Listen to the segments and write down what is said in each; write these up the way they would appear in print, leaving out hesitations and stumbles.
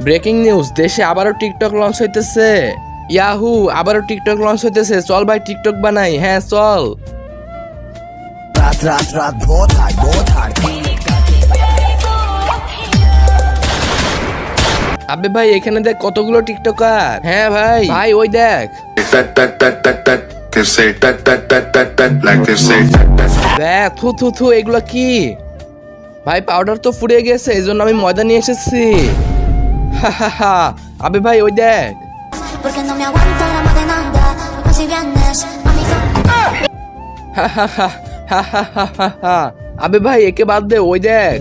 Breaking news, দেশে আবারও TikTok launch হইতেছে। ইয়াহু, আবারও টিকটক লঞ্চ হইতেছে। চল ভাই টিকটক বানাই। হ্যাঁ চল। रात रात रात बहुत हार्ड আবে ভাই এখানে দেখ কতগুলো টিকটকার। হ্যাঁ ভাই ভাই ওই দেখ This say like this say দেখ থু থু থু এগুলো কি ভাই? পাউডার তো ফুরিয়ে গেছে, এই জন্য আমি ময়দা নিয়ে এসেছি। হা হা হা। আবে ভাই ওই দেখ। Porque no me aguanta la madre nada. Así vienes, amigo. হা হা হা হা হা হা হা হা। আবে ভাই একে বাদ দে, ওই দেখ।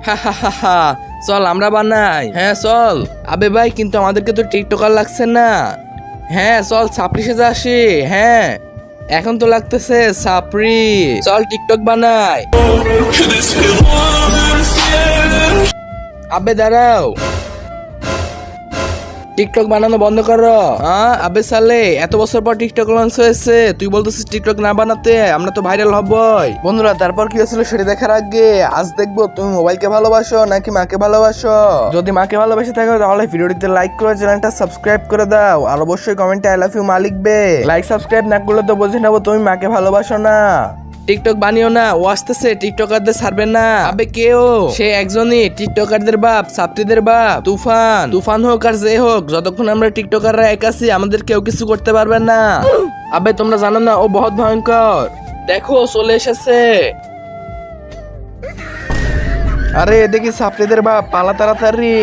হা হা হা হা। চল আমরা বানাই। হ্যাঁ চল। আবে ভাই কিন্তু আমাদেরকে তো টিকটকার লাগছে না। হ্যাঁ চল ছাপড়ি সেজে আসি। হ্যাঁ এখন তো লাগতেছে ছাপড়ি। চল টিকটক বানাই। আবে দাঁড়াও, টিকটক বানানো বন্ধ করো। আবে সালে, এত বছর পর টিকটক লঞ্চ হয়েছে, তুই বলতেছিস টিকটক না বানাতে? আমরা তো ভাইরাল হবই। বন্ধুরা তারপর কি হয়েছিল সেটা দেখার আগে আজ দেখবো তুমি মোবাইলকে ভালোবাসো নাকি মাকে ভালোবাসো। যদি মাকে ভালোবেসে থাকো তাহলে ভিডিওটিতে লাইক করে চ্যানেলটা সাবস্ক্রাইব করে দাও, আর অবশ্যই কমেন্টে আই লাভ ইউ মা লিখবে। লাইক সাবস্ক্রাইব না করলে তো বুঝে নেবো তুমি মাকে ভালোবাসো না। টিকটক বানিও না, ও আসতেছে টিকটকারদের ছাড়বে না। আবে কেউ সে একজনই, টিকটকারদের বাপ, ছাত্রীদের বাপ তুফান। তুফান হোক আর যে হোক, যতক্ষণ আমরা টিকটকাররা এক আছি আমাদের কেউ কিছু করতে পারবে না। আবে তোমরা জানো না ও বহুত ভয়ঙ্কর। দেখো চলে এসেছে। আরে দেখি ছাত্রীদের বাপ, পালা তাড়াতাড়ি।